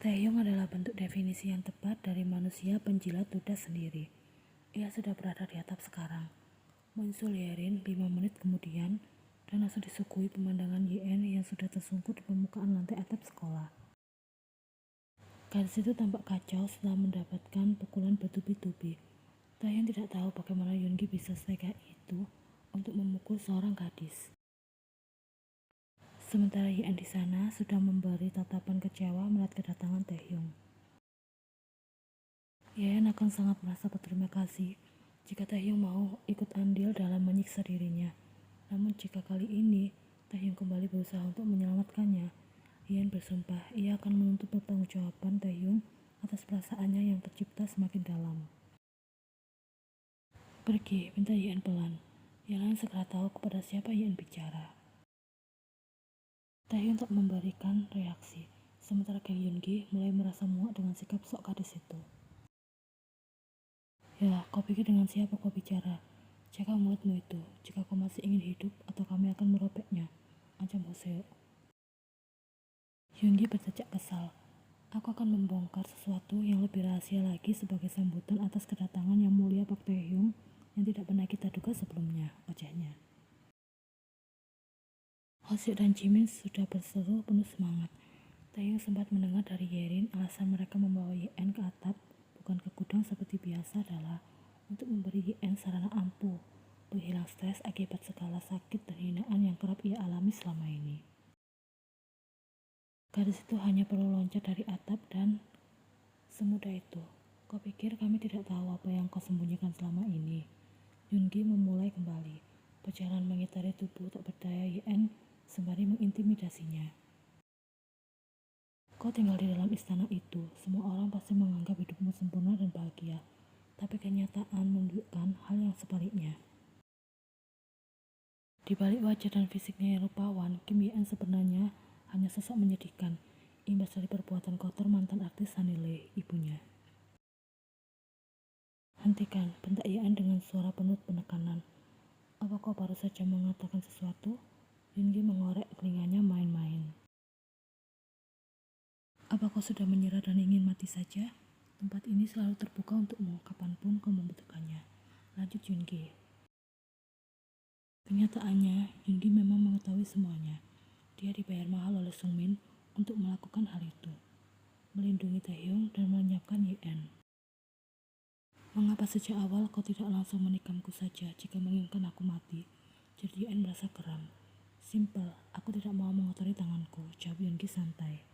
Taehyung adalah bentuk definisi yang tepat dari manusia penjilat ludah sendiri. Ia sudah berada di atap sekarang. Muncul Yerin 5 menit kemudian dan langsung disuguhi pemandangan Yen yang sudah tersungkur di permukaan lantai atap sekolah. Gadis itu tampak kacau setelah mendapatkan pukulan bertubi-tubi. Taehyung tidak tahu bagaimana Yoongi bisa setega itu untuk memukul seorang gadis. Sementara Yen di sana sudah memberi tatapan kecewa melihat kedatangan Taehyung. Yen akan sangat merasa berterima kasih jika Taehyung mau ikut andil dalam menyiksa dirinya. Namun jika kali ini Taehyung kembali berusaha untuk menyelamatkannya, Yen bersumpah ia akan menuntut pertanggungjawaban Taehyung atas perasaannya yang tercipta semakin dalam. Pergi, minta Yen pelan. Yang lain segera tahu kepada siapa Yen bicara. Taehyung tak memberikan reaksi, sementara Kang Yoongi mulai merasa muak dengan sikap sok gadis itu. Ya, kau pikir dengan siapa kau bicara? Jaga mulutmu itu, jika kau masih ingin hidup atau kami akan merobeknya, ancam Hoseo. Yoongi bertejak kesal. Aku akan membongkar sesuatu yang lebih rahasia lagi sebagai sambutan atas kedatangan yang mulia Pak Taehyung yang tidak pernah kita duga sebelumnya, ojeknya. Hoseo dan Jimin sudah berseru penuh semangat. Taehyung sempat mendengar dari Yerin alasan mereka membawa Yen ke atap, bukan ke gudang seperti biasa adalah untuk memberi Yen sarana ampuh, penghilang stres akibat segala sakit dan hinaan yang kerap ia alami selama ini. Gadis itu hanya perlu loncat dari atap dan semudah itu. Kau pikir kami tidak tahu apa yang kau sembunyikan selama ini? Yoongi memulai kembali, berjalan mengitari tubuh tak berdaya Yen sembari mengintimidasinya. Kau tinggal di dalam istana itu, semua orang pasti menganggap hidupmu sempurna dan bahagia. Tapi kenyataan menunjukkan hal yang sebaliknya. Di balik wajah dan fisiknya yang rupawan, Kim Yen sebenarnya hanya sosok menyedihkan, imbas dari perbuatan kotor mantan artis Sunny Lee, ibunya. Hentikan, bentak Yen dengan suara penuh penekanan. Apa kau baru saja mengatakan sesuatu? Yoongi mengorek telinganya main-main. Apa kau sudah menyerah dan ingin mati saja? Tempat ini selalu terbuka untukmu kapanpun kau membutuhkannya. Lanjut Yoongi. Kenyataannya, Yoongi memang mengetahui semuanya. Dia dibayar mahal oleh Sungmin untuk melakukan hal itu. Melindungi Taehyung dan melenyapkan Yen. Mengapa sejak awal kau tidak langsung menikamku saja jika menginginkan aku mati? Jadi Yen merasa geram. Simpel, aku tidak mau mengotori tanganku, jawab Yoongi santai.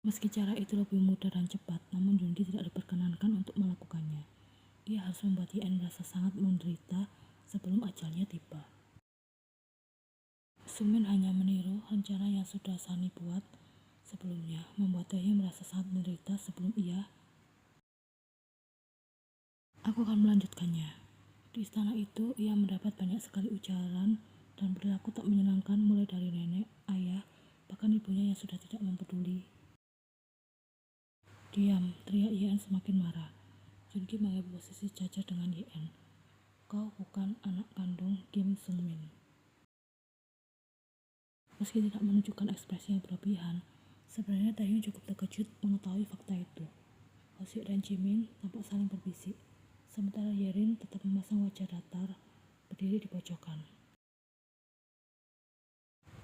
Meski cara itu lebih mudah dan cepat, namun Yoongi tidak diperkenankan untuk melakukannya. Ia harus membuat Yen merasa sangat menderita sebelum ajalnya tiba. Sungmin hanya meniru rencana yang sudah Sunny buat sebelumnya, membuat Taehyung merasa sangat menderita sebelum ia. Aku akan melanjutkannya. Di istana itu, ia mendapat banyak sekali ujaran dan perilaku tak menyenangkan mulai dari nenek, ayah, bahkan ibunya yang sudah tidak mempeduli. Diam, teriak Yen semakin marah. Yoongi mengambil posisi sejajar dengan Yen. Kau bukan anak kandung Kim Sungmin. Meski tidak menunjukkan ekspresi yang berlebihan, sebenarnya Taehyung cukup terkejut mengetahui fakta itu. Hoseo dan Jimin tampak saling berbisik, sementara Yerin tetap memasang wajah datar, berdiri di pojokan.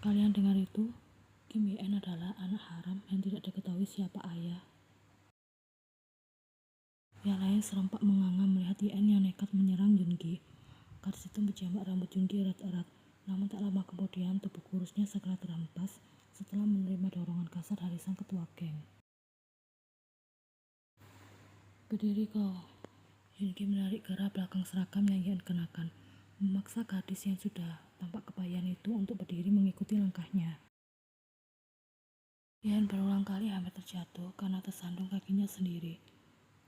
Kalian dengar itu? Kim Yen adalah anak haram yang tidak diketahui siapa ayah. Yang lain serempak menganga melihat Yen yang nekat menyerang Yoongi. Gadis itu menjambak rambut Yoongi erat-erat, namun tak lama kemudian tubuh kurusnya segera terhempas setelah menerima dorongan kasar dari sang ketua geng. Berdiri kau. Yoongi menarik gerak belakang seragam yang Yen kenakan, memaksa gadis yang sudah tampak kepayahan itu untuk berdiri mengikuti langkahnya. Yen berulang kali hampir terjatuh karena tersandung kakinya sendiri,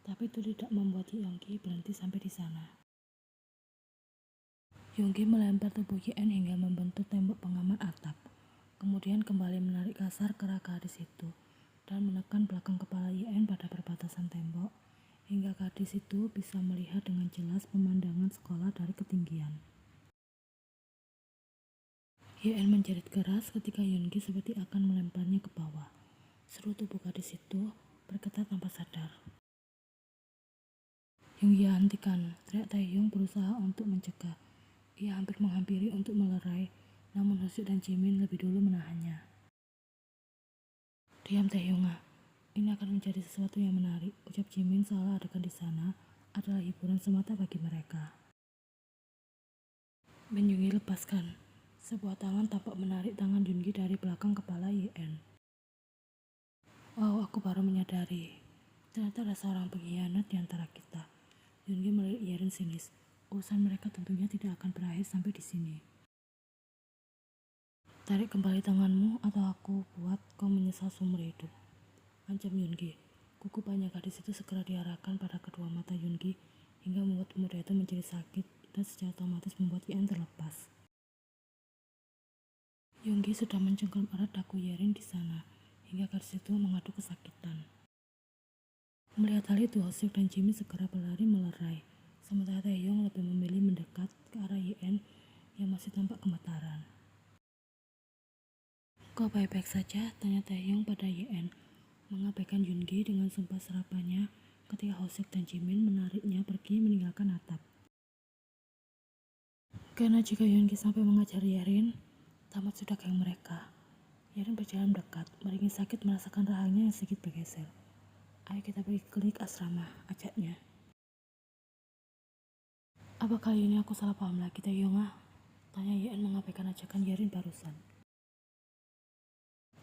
tapi itu tidak membuat Yoongi berhenti sampai di sana. Yoongi melempar tubuh Yen hingga membentuk tembok pengaman atap, kemudian kembali menarik kasar kerak gadis itu dan menekan belakang kepala Yen pada perbatasan tembok hingga gadis itu bisa melihat dengan jelas pemandangan sekolah dari ketinggian. Yen menjerit keras ketika Yoongi seperti akan melemparnya ke bawah. Seluruh tubuh gadis itu bergetar tanpa sadar. Yonggi hentikan, teriak Taehyung berusaha untuk mencegah. Ia hampir menghampiri untuk melerai, namun Hoseok dan Jimin lebih dulu menahannya. Diam Taehyung, ini akan menjadi sesuatu yang menarik, ucap Jimin seolah adegan di sana adalah hiburan semata bagi mereka. Ben Yonggi lepaskan. Sebuah tangan tampak menarik tangan Yonggi dari belakang kepala Yen. Wow, aku baru menyadari. Ternyata ada seorang pengkhianat di antara kita. Yonggi melirik Yen sinis. Urusan mereka tentunya tidak akan berakhir sampai di sini. Tarik kembali tanganmu atau aku buat kau menyesal seumur hidup, ancam Yonggi. Kuku panjang gadis itu segera diarahkan pada kedua mata Yonggi hingga membuat pemuda itu menjadi sakit dan secara otomatis membuat Yen terlepas. Yonggi sudah mencengkram erat dagu Yen di sana hingga gadis itu mengadu kesakitan. Melihat hal itu, Hoseok dan Jimin segera berlari melerai, sementara Taehyung lebih memilih mendekat ke arah Yen yang masih tampak gemetaran. Kau baik-baik saja? Tanya Taehyung pada Yen, mengabaikan Yonggi dengan sumpah serapannya ketika Hoseok dan Jimin menariknya pergi meninggalkan atap. Karena jika Yonggi sampai mengajar Yen, tamat sudah geng mereka. Yen berjalan dekat, meringin sakit merasakan rahangnya yang sedikit bergeser. Ayo kita pergi ke asrama, ajaknya. Apa kali ini aku salah paham lagi, Taehyung? Tanya Yen mengabaikan ajakan Yen barusan.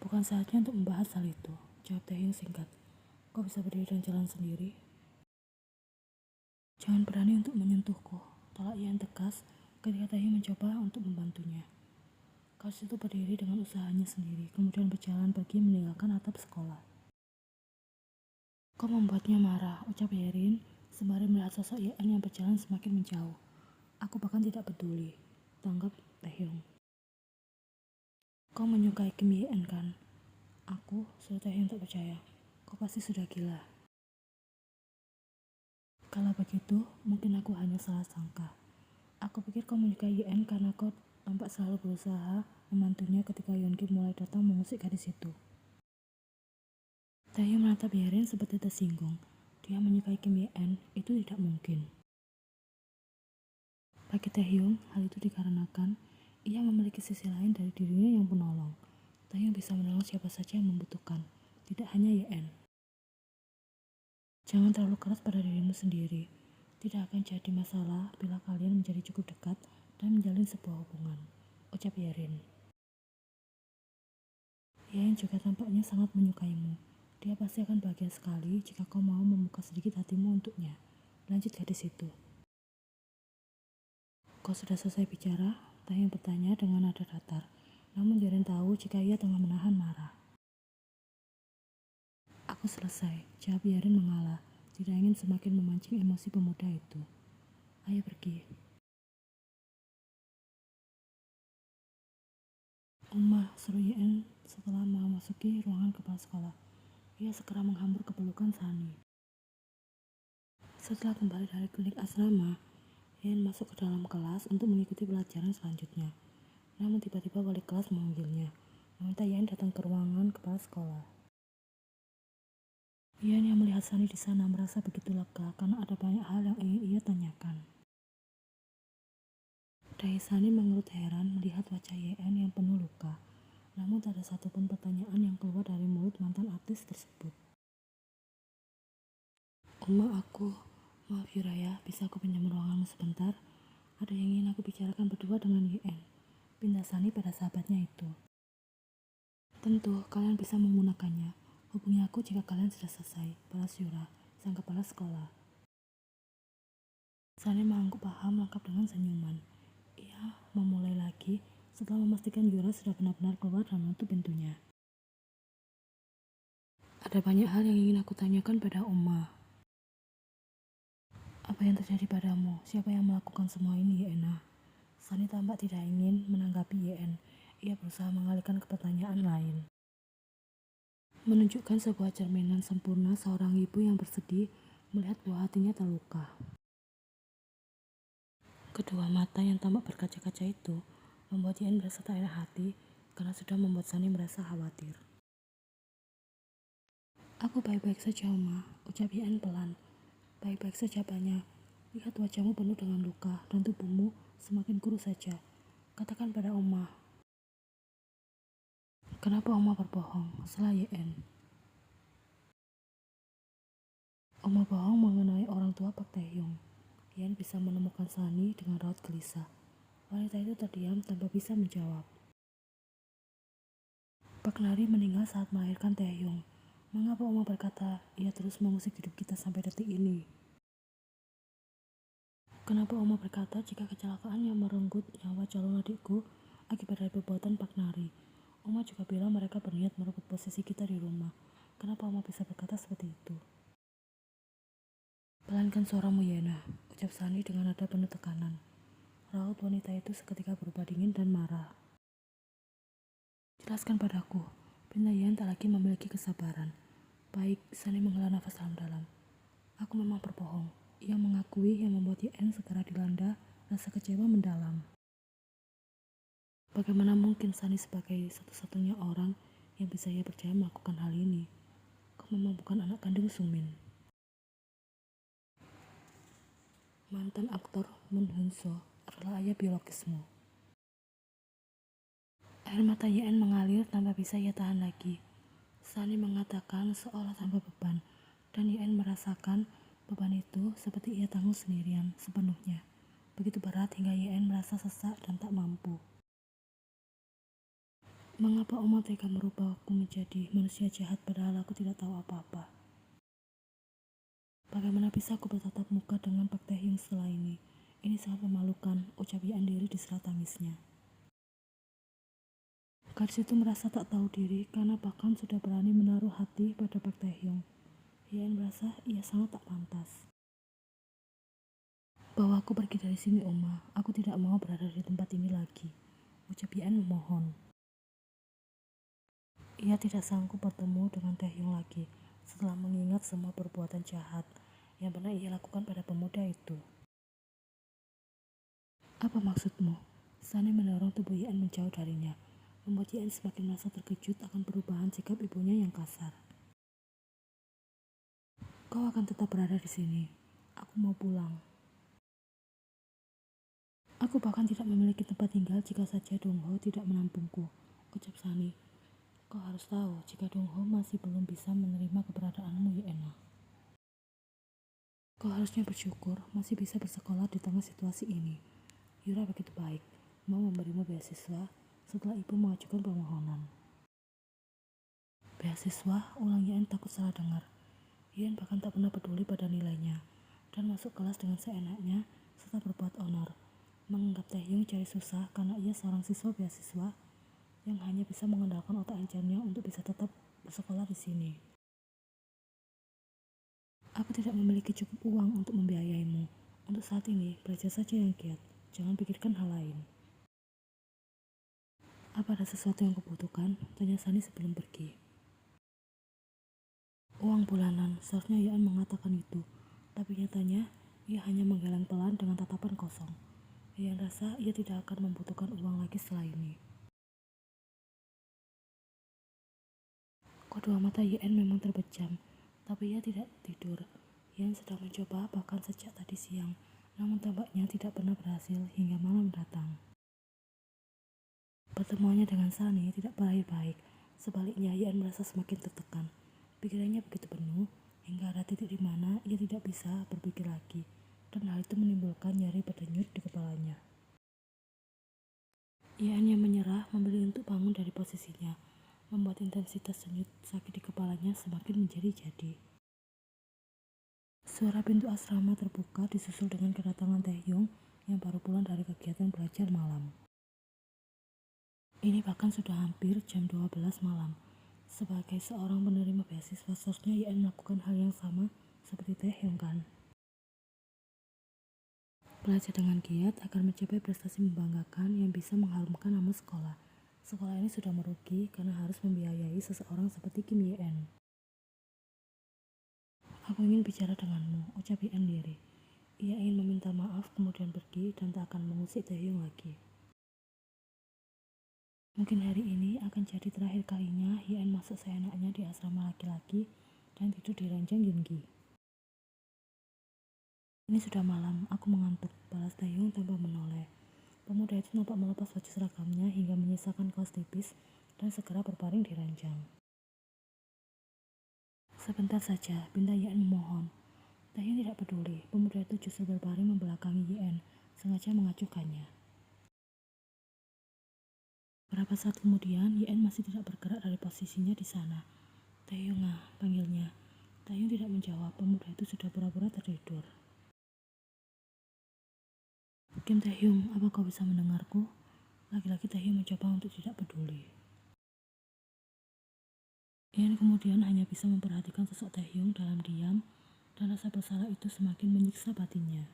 Bukan saatnya untuk membahas hal itu, jawab Taehyung singkat. Kau bisa berdiri dan jalan sendiri. Jangan berani untuk menyentuhku, tolak Yen tegas ketika Taehyung mencoba untuk membantunya. Gadis itu berdiri dengan usahanya sendiri, kemudian berjalan pergi meninggalkan atap sekolah. Kau membuatnya marah, ucap Yen sembari melihat sosok Yen yang berjalan semakin menjauh. Aku bahkan tidak peduli, tanggap Taehyung. Kau menyukai Kim Yen kan? Aku, suruh Taehyung tak percaya. Kau pasti sudah gila. Kalau begitu, mungkin aku hanya salah sangka. Aku pikir kau menyukai Yen karena kau tampak selalu berusaha membantunya ketika Yonggi mulai datang mengusik gadis itu. Taehyung menatap Yen seperti tersinggung. Dia menyukai Kim Yen, itu tidak mungkin. Bagi Taehyung, hal itu dikarenakan ia memiliki sisi lain dari dirinya yang penolong. Taehyung bisa menolong siapa saja yang membutuhkan, tidak hanya Yen. Jangan terlalu keras pada dirimu sendiri. Tidak akan jadi masalah bila kalian menjadi cukup dekat dan menjalin sebuah hubungan, ucap Yen. Yen juga tampaknya sangat menyukaimu. Dia pasti akan bahagia sekali jika kau mau membuka sedikit hatimu untuknya, lanjut gadis itu. Kau sudah selesai bicara? Taehyung bertanya dengan nada datar, namun Yen tahu jika ia tengah menahan marah. Aku selesai, jawab Yen mengalah, tidak ingin semakin memancing emosi pemuda itu. Ayo pergi. Uma, seru Yen setelah memasuki ruangan kepala sekolah. Ia segera menghambur ke pelukan Sunny. Setelah kembali dari klinik asrama, Yen masuk ke dalam kelas untuk mengikuti pelajaran selanjutnya. Namun tiba-tiba wali kelas memanggilnya, meminta Yen datang ke ruangan kepala sekolah. Yen yang melihat Sunny di sana merasa begitu lega karena ada banyak hal yang ingin ia tanyakan. Dahi Sunny mengerut heran melihat wajah Yen yang penuh luka. Namun tak ada satupun pertanyaan yang keluar dari mulut mantan artis tersebut. Maaf Yuraya, bisa aku pinjam ruanganmu sebentar? Ada yang ingin aku bicarakan berdua dengan Yen, pindah Sunny pada sahabatnya itu. Tentu, kalian bisa menggunakannya. Hubungi aku jika kalian sudah selesai, balas Yura, sang kepala sekolah. Sunny mengangguk paham lengkap dengan senyuman. Ia memulai lagi setelah memastikan Yura sudah benar-benar keluar dan menutup pintunya. Ada banyak hal yang ingin aku tanyakan pada Uma. Apa yang terjadi padamu? Siapa yang melakukan semua ini, Yen? Sunny tampak tidak ingin menanggapi Yen. Ia berusaha mengalihkan ke pertanyaan lain. Menunjukkan sebuah cerminan sempurna seorang ibu yang bersedih melihat buah hatinya terluka. Kedua mata yang tampak berkaca-kaca itu membuat Yen merasa tak enak hati karena sudah membuat Sunny merasa khawatir. Aku baik-baik saja, Oma, ucap Yan pelan. Baik-baik saja, banyak. Lihat wajahmu penuh dengan luka dan tubuhmu semakin kurus saja. Katakan pada Oma. Kenapa Oma berbohong? Salah Yan. Oma bohong mengenai orang tua Pak Taehyung. Yan bisa menemukan Sunny dengan raut gelisah. Wanita itu terdiam tanpa bisa menjawab. Pak Nari meninggal saat melahirkan Taehyung. Mengapa Oma berkata ia terus mengusik hidup kita sampai detik ini? Kenapa Oma berkata jika kecelakaan yang merenggut nyawa calon adikku akibat dari perbuatan Pak Nari? Oma juga bilang mereka berniat merebut posisi kita di rumah. Kenapa Oma bisa berkata seperti itu? Pelankan suaramu, Yena, ucap Sunny dengan nada penuh tekanan. Raut wanita itu seketika berubah dingin dan marah. Jelaskan padaku. Pinta Yan tak lagi memiliki kesabaran. Baik, Sunny menghela nafas dalam-dalam. Aku memang berbohong. Ia mengakui yang membuat Yan segera dilanda rasa kecewa mendalam. Bagaimana mungkin Sunny sebagai satu-satunya orang yang bisa ia percaya melakukan hal ini? Kau memang bukan anak kandung Sungmin. Mantan aktor Moon Hyun-soo adalah ayah biologismu. Air mata Yan mengalir tanpa bisa ia tahan lagi. Sunny mengatakan seolah tanpa beban, dan Yan merasakan beban itu seperti ia tanggung sendirian sepenuhnya. Begitu berat hingga Yan merasa sesak dan tak mampu. Mengapa Oma tega merubahku menjadi manusia jahat padahal aku tidak tahu apa-apa? Bagaimana bisa aku bertatap muka dengan Pak Taehyung setelah ini? Ini sangat memalukan, ucap Yan diri diserah tangisnya. Gadis itu merasa tak tahu diri karena bahkan sudah berani menaruh hati pada Pak Taehyung. Yan merasa ia sangat tak pantas. Bawa aku pergi dari sini, Oma. Aku tidak mau berada di tempat ini lagi, ucap Yan memohon. Ia tidak sanggup bertemu dengan Taehyung lagi setelah mengingat semua perbuatan jahat yang pernah ia lakukan pada pemuda itu. Apa maksudmu? Sunny mendorong tubuh Yan menjauh darinya, membuat Yan semakin merasa terkejut akan perubahan sikap ibunya yang kasar. Kau akan tetap berada di sini. Aku mau pulang. Aku bahkan tidak memiliki tempat tinggal jika saja Dong Ho tidak menampungku, ucap Sunny. Kau harus tahu jika Dong Ho masih belum bisa menerima keberadaanmu, Yena. Kau harusnya bersyukur masih bisa bersekolah di tengah situasi ini. Yura begitu baik, mau memberimu beasiswa setelah ibu mengajukan permohonan. Beasiswa, ulang Yan takut salah dengar. Yan bahkan tak pernah peduli pada nilainya, dan masuk kelas dengan seenaknya serta berbuat honor. Menganggap Taehyung cari susah karena ia seorang siswa beasiswa yang hanya bisa mengandalkan otak ajarnya untuk bisa tetap bersekolah di sini. Aku tidak memiliki cukup uang untuk membiayaimu. Untuk saat ini, belajar saja yang giat. Jangan pikirkan hal lain. Apa ada sesuatu yang kubutuhkan? Tanya Sunny sebelum pergi. Uang bulanan, seharusnya Yan mengatakan itu. Tapi nyatanya, ia hanya menggeleng pelan dengan tatapan kosong. Yan rasa ia tidak akan membutuhkan uang lagi setelah ini. Kedua mata Yan memang terbejam, tapi ia tidak tidur. Yan sedang mencoba bahkan sejak tadi siang, namun tampaknya tidak pernah berhasil hingga malam datang. Pertemuannya dengan Sunny tidak berakhir baik. Sebaliknya, Yan merasa semakin tertekan. Pikirannya begitu penuh, hingga ada titik di mana ia tidak bisa berpikir lagi, dan hal itu menimbulkan nyeri berdenyut di kepalanya. Ia hanya menyerah memilih untuk bangun dari posisinya, membuat intensitas denyut sakit di kepalanya semakin menjadi-jadi. Suara pintu asrama terbuka disusul dengan kedatangan Taehyung yang baru pulang dari kegiatan belajar malam. Ini bahkan sudah hampir jam 12 malam. Sebagai seorang penerima beasiswa, seharusnya Yan melakukan hal yang sama seperti Taehyung kan? Belajar dengan giat akan mencapai prestasi membanggakan yang bisa mengharumkan nama sekolah. Sekolah ini sudah merugi karena harus membiayai seseorang seperti Kim Ye-en. Aku ingin bicara denganmu, ucap Ye-en diri. Ia ingin meminta maaf kemudian pergi dan tak akan mengusik Taehyung lagi. Mungkin hari ini akan jadi terakhir kalinya Ye-en masuk seenaknya di asrama laki-laki dan tidur di ranjang Yungi. Ini sudah malam, aku mengantuk, balas Taehyung tanpa menoleh. Pemuda itu nampak melepas baju seragamnya hingga menyisakan kaos tipis dan segera berbaring di ranjang. Sebentar saja, pinta Yen memohon. Taehyung tidak peduli, pemuda itu justru berbaring membelakangi Yen, sengaja mengacuhkannya. Beberapa saat kemudian, Yen masih tidak bergerak dari posisinya di sana. Taehyung, panggilnya. Taehyung tidak menjawab, pemuda itu sudah pura-pura tertidur. Kim Taehyung, apa kau bisa mendengarku? Laki-laki Taehyung mencoba untuk tidak peduli. Yen kemudian hanya bisa memperhatikan sosok Taehyung dalam diam, dan rasa bersalah itu semakin menyiksa batinnya.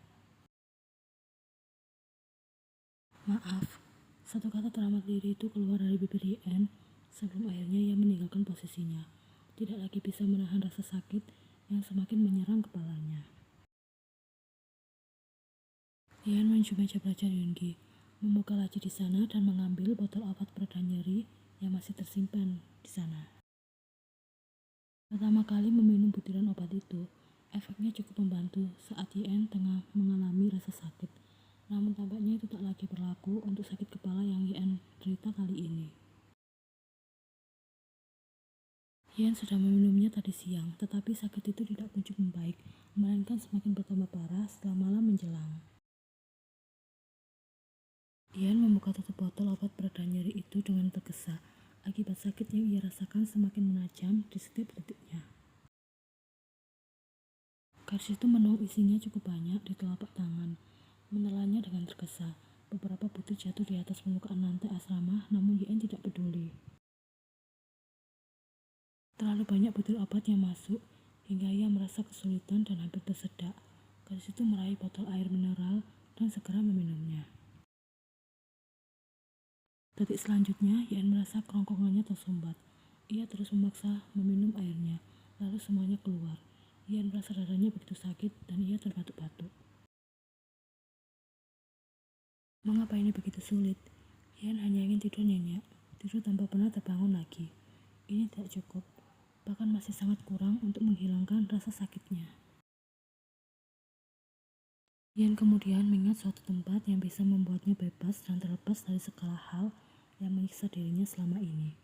Maaf, satu kata teramat lirih itu keluar dari bibir Yen sebelum akhirnya ia meninggalkan posisinya. Tidak lagi bisa menahan rasa sakit yang semakin menyerang kepalanya. Yen menuju meja belajar Yungi, membuka laci di sana dan mengambil botol obat pereda nyeri yang masih tersimpan di sana. Pertama kali meminum butiran obat itu, efeknya cukup membantu saat Yen tengah mengalami rasa sakit. Namun tampaknya itu tak lagi berlaku untuk sakit kepala yang Yen derita kali ini. Yen sudah meminumnya tadi siang, tetapi sakit itu tidak kunjung membaik, melainkan semakin bertambah parah setelah malam menjelang. Yen membuka tutup botol obat pereda nyeri itu dengan tergesa, akibat sakit yang ia rasakan semakin menajam di setiap detiknya. Gadis itu menuang isinya cukup banyak di telapak tangan, menelannya dengan tergesa. Beberapa butir jatuh di atas permukaan lantai asrama, namun Yen tidak peduli. Terlalu banyak butir obat yang masuk, hingga ia merasa kesulitan dan hampir tersedak. Gadis itu meraih botol air mineral dan segera meminumnya. Detik selanjutnya, Yen merasa kerongkongannya tersumbat. Ia terus memaksa meminum airnya, lalu semuanya keluar. Yen merasa dadanya begitu sakit dan ia terbatuk-batuk. Mengapa ini begitu sulit? Yen hanya ingin tidur nyenyak, tidur tanpa pernah terbangun lagi. Ini tidak cukup, bahkan masih sangat kurang untuk menghilangkan rasa sakitnya. Yen kemudian mengingat suatu tempat yang bisa membuatnya bebas dan terlepas dari segala hal yang menyiksa dirinya selama ini.